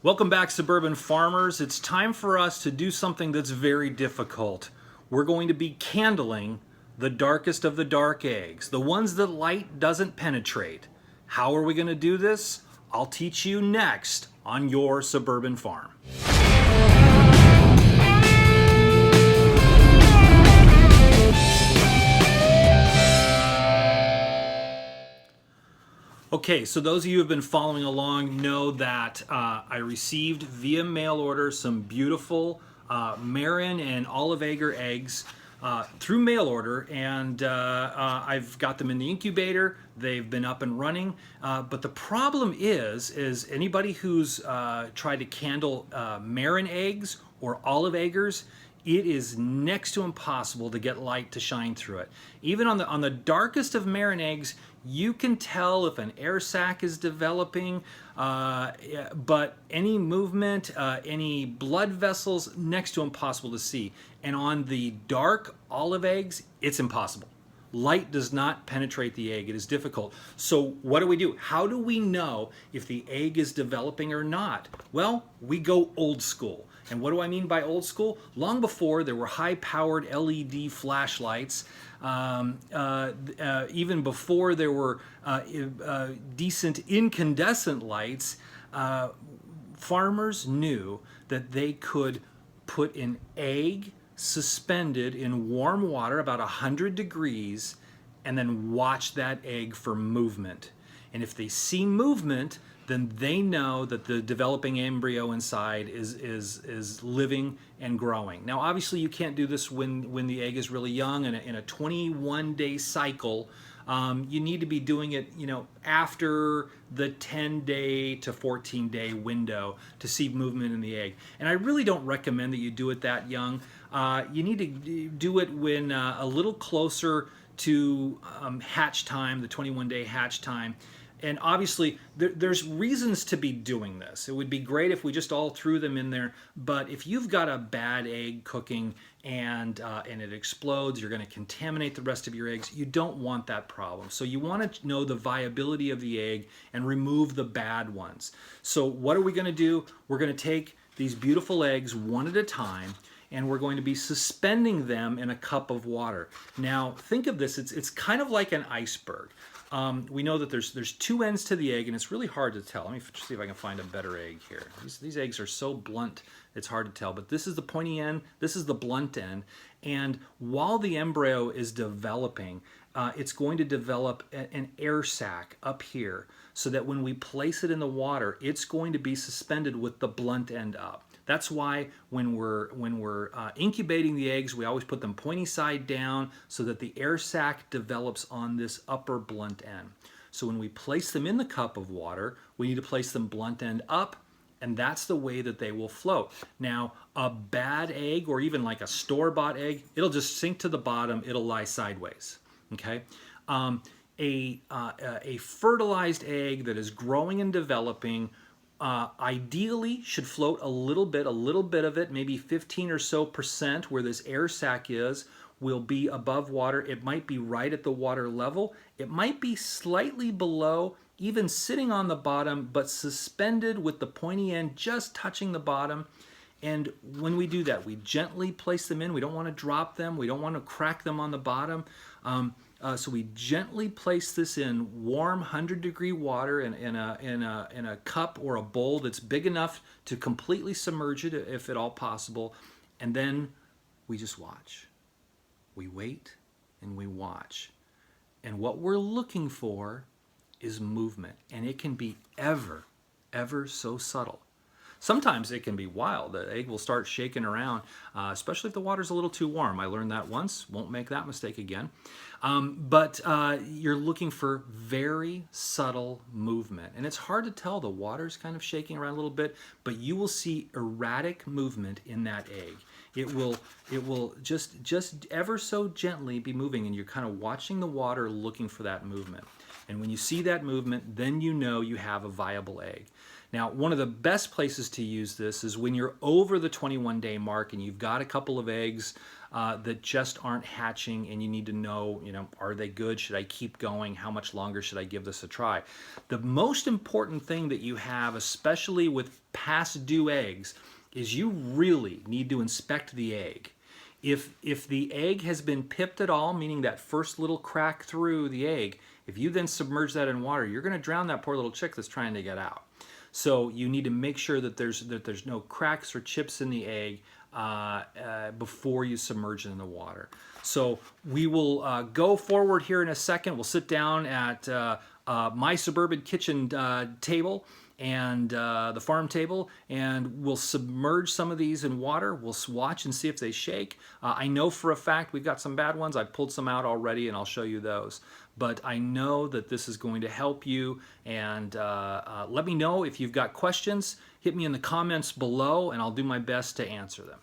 Welcome back, suburban farmers. It's time for us to do something that's very difficult. We're going to be candling the darkest of the dark eggs, the ones that light doesn't penetrate. How are we going to do this? I'll teach you next on Your Suburban Farm. Okay, so those of you who have been following along know that I received via mail order some beautiful Maran and olive agar eggs through mail order, and I've got them in the incubator. They've been up and running, but the problem is anybody who's tried to candle Maran eggs or olive agars, it is next to impossible to get light to shine through it. Even on the darkest of Maran eggs, you can tell if an air sac is developing, but any movement, any blood vessels, next to impossible to see. And on the dark olive eggs, it's impossible. Light does not penetrate the egg. It is difficult. So what do? How do we know if the egg is developing or not? Well, we go old school. And what do I mean by old school? Long before there were high-powered LED flashlights, even before there were decent incandescent lights, farmers knew that they could put an egg suspended in warm water about 100 degrees and then watch that egg for movement. And if they see movement, then they know that the developing embryo inside is living and growing. Now, obviously, you can't do this when the egg is really young. In a 21-day cycle, you need to be doing it, after the 10-day to 14-day window to see movement in the egg. And I really don't recommend that you do it that young. You need to do it when a little closer to hatch time, the 21-day hatch time. And obviously, there's reasons to be doing this. It would be great if we just all threw them in there, but if you've got a bad egg cooking and it explodes, you're going to contaminate the rest of your eggs. You don't want that problem. So you want to know the viability of the egg and remove the bad ones. So what are we going to do? We're going to take these beautiful eggs one at a time, and we're going to be suspending them in a cup of water. Now, think of this. It's kind of like an iceberg. We know that there's two ends to the egg, and it's really hard to tell. Let me see if I can find a better egg here. These eggs are so blunt, it's hard to tell. But this is the pointy end, this is the blunt end. And while the embryo is developing, it's going to develop an air sac up here so that when we place it in the water, it's going to be suspended with the blunt end up. That's why when we're incubating the eggs, we always put them pointy side down so that the air sac develops on this upper blunt end. So when we place them in the cup of water, we need to place them blunt end up, and that's the way that they will float. Now, a bad egg, or even like a store-bought egg, it'll just sink to the bottom, it'll lie sideways, okay? A fertilized egg that is growing and developing ideally should float a little bit of it, maybe 15% or so where this air sac is, will be above water. It might be right at the water level. It might be slightly below, even sitting on the bottom, but suspended with the pointy end just touching the bottom. And when we do that, we gently place them in. We don't want to drop them. We don't want to crack them on the bottom. So we gently place this in warm 100-degree water in a cup or a bowl that's big enough to completely submerge it, if at all possible. And then we just watch. We wait and we watch. And what we're looking for is movement. And it can be ever so subtle. Sometimes it can be wild. The egg will start shaking around, especially if the water's a little too warm. I learned that once. Won't make that mistake again. But you're looking for very subtle movement. And it's hard to tell. The water's kind of shaking around a little bit, but you will see erratic movement in that egg. It will just ever so gently be moving, and you're kind of watching the water looking for that movement. And when you see that movement, then you know you have a viable egg. Now, one of the best places to use this is when you're over the 21-day mark and you've got a couple of eggs that just aren't hatching, and you need to know, are they good? Should I keep going? How much longer should I give this a try? The most important thing that you have, especially with past due eggs, is you really need to inspect the egg. If the egg has been pipped at all, meaning that first little crack through the egg, if you then submerge that in water, you're going to drown that poor little chick that's trying to get out. So you need to make sure that there's no cracks or chips in the egg before you submerge it in the water. So we will go forward here in a second. We'll sit down at my suburban kitchen table and the farm table, and we'll submerge some of these in water. We'll watch and see if they shake. I know for a fact we've got some bad ones. I've pulled some out already, and I'll show you those. But I know that this is going to help you, and let me know if you've got questions. Hit me in the comments below, and I'll do my best to answer them.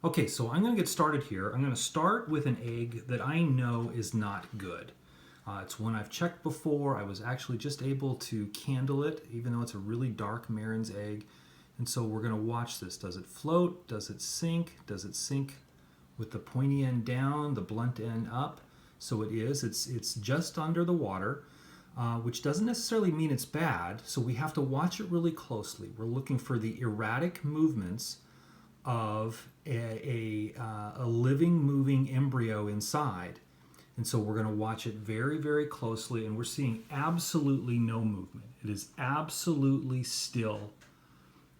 Okay, so I'm going to get started here. I'm going to start with an egg that I know is not good. It's one I've checked before. I was actually just able to candle it, even though it's a really dark Marans egg. And so we're going to watch this. Does it float? Does it sink? Does it sink with the pointy end down, the blunt end up? So it is. It's just under the water, which doesn't necessarily mean it's bad. So we have to watch it really closely. We're looking for the erratic movements of a living, moving embryo inside. And so we're going to watch it very, very closely, and we're seeing absolutely no movement. It is absolutely still.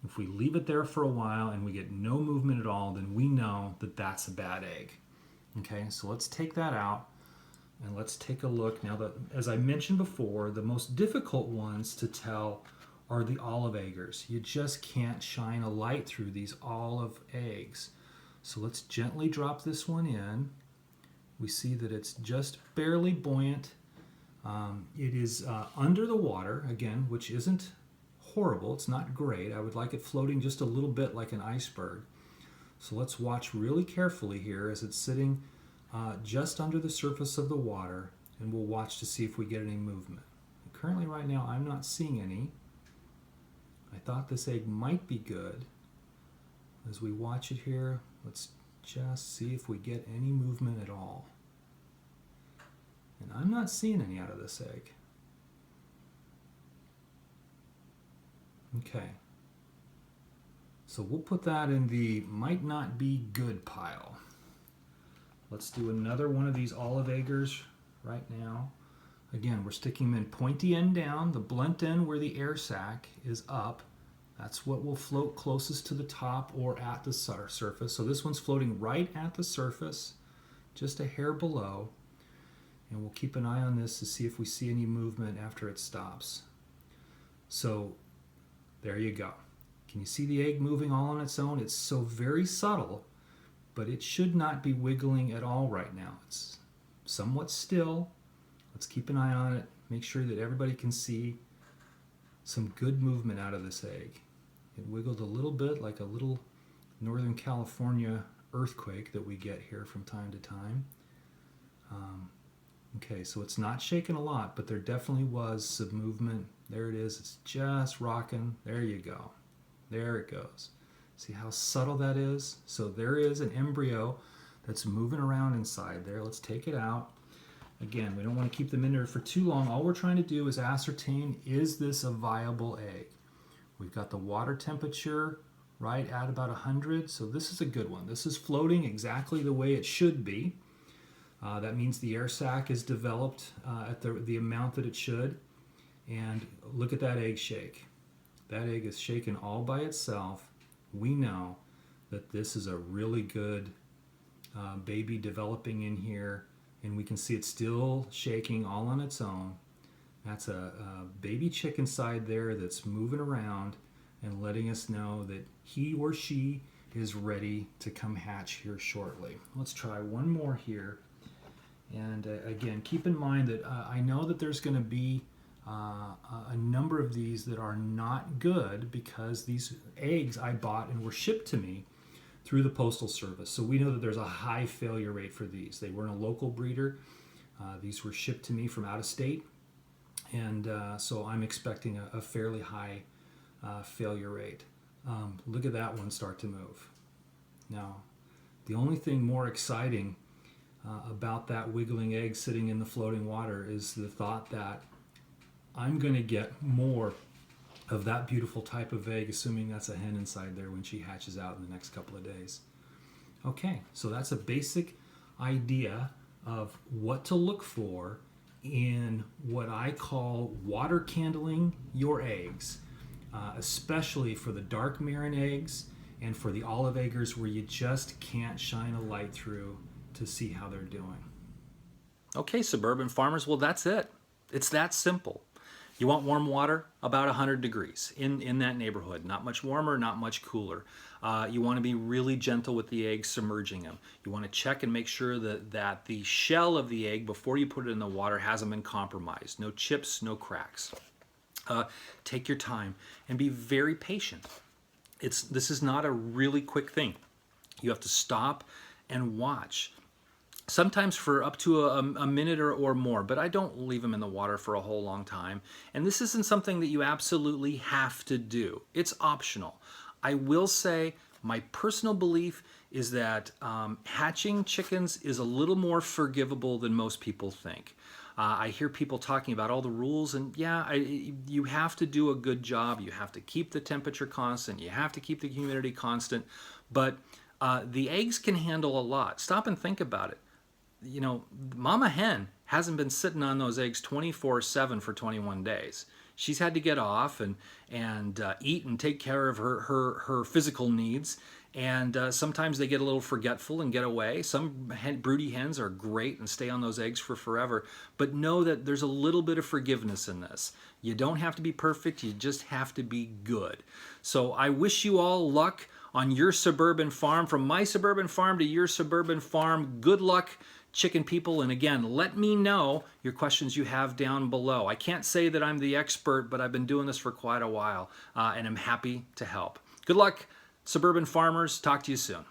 If we leave it there for a while and we get no movement at all, then we know that that's a bad egg. Okay, so let's take that out and let's take a look. Now, as I mentioned before, the most difficult ones to tell are the olive eggers. You just can't shine a light through these olive eggs. So let's gently drop this one in. We see that it's just barely buoyant. It is under the water, again, which isn't horrible. It's not great. I would like it floating just a little bit like an iceberg. So let's watch really carefully here as it's sitting just under the surface of the water, and we'll watch to see if we get any movement. Currently, right now, I'm not seeing any. I thought this egg might be good. As we watch it here, let's just see if we get any movement at all. And I'm not seeing any out of this egg. Okay. So we'll put that in the might not be good pile. Let's do another one of these olive eggers right now. Again, we're sticking them in pointy end down, the blunt end where the air sac is up. That's what will float closest to the top or at the surface. So this one's floating right at the surface, just a hair below. And we'll keep an eye on this to see if we see any movement after it stops. So there you go. Can you see the egg moving all on its own? It's so very subtle, but it should not be wiggling at all right now. It's somewhat still. Let's keep an eye on it. Make sure that everybody can see some good movement out of this egg. It wiggled a little bit like a little Northern California earthquake that we get here from time to time. Okay, so it's not shaking a lot, but there definitely was some movement. There it is. It's just rocking. There you go. There it goes. See how subtle that is? So there is an embryo that's moving around inside there. Let's take it out. Again, we don't want to keep them in there for too long. All we're trying to do is ascertain, is this a viable egg? We've got the water temperature right at about 100, so this is a good one. This is floating exactly the way it should be. That means the air sac is developed at the amount that it should. And look at that egg shake. That egg is shaken all by itself. We know that this is a really good baby developing in here. And we can see it's still shaking all on its own. That's a baby chick inside there that's moving around and letting us know that he or she is ready to come hatch here shortly. Let's try one more here. And again, keep in mind that I know that there's going to be a number of these that are not good because these eggs I bought and were shipped to me through the Postal Service. So we know that there's a high failure rate for these. They weren't a local breeder. These were shipped to me from out of state. And so I'm expecting a fairly high failure rate. Look at that one start to move. Now, the only thing more exciting about that wiggling egg sitting in the floating water is the thought that I'm going to get more of that beautiful type of egg, assuming that's a hen inside there when she hatches out in the next couple of days. Okay, so that's a basic idea of what to look for in what I call water candling your eggs, especially for the dark Maran eggs and for the olive eggers where you just can't shine a light through to see how they're doing. Okay, suburban farmers, well, that's it. It's that simple. You want warm water? About 100 degrees in that neighborhood. Not much warmer, not much cooler. You want to be really gentle with the eggs, submerging them. You want to check and make sure that the shell of the egg, before you put it in the water, hasn't been compromised. No chips, no cracks. Take your time and be very patient. This is not a really quick thing. You have to stop and watch. Sometimes for up to a minute or more, but I don't leave them in the water for a whole long time. And this isn't something that you absolutely have to do. It's optional. I will say my personal belief is that hatching chickens is a little more forgivable than most people think. I hear people talking about all the rules, and yeah, you have to do a good job. You have to keep the temperature constant. You have to keep the humidity constant. But the eggs can handle a lot. Stop and think about it. You know, mama hen hasn't been sitting on those eggs 24/7 for 21 days. She's had to get off and eat and take care of her physical needs. And sometimes they get a little forgetful and get away. Some broody hens are great and stay on those eggs for forever. But know that there's a little bit of forgiveness in this. You don't have to be perfect. You just have to be good. So I wish you all luck on your suburban farm. From my suburban farm to your suburban farm, good luck, chicken people. And again, let me know your questions you have down below. I can't say that I'm the expert, but I've been doing this for quite a while, and I'm happy to help. Good luck, suburban farmers. Talk to you soon.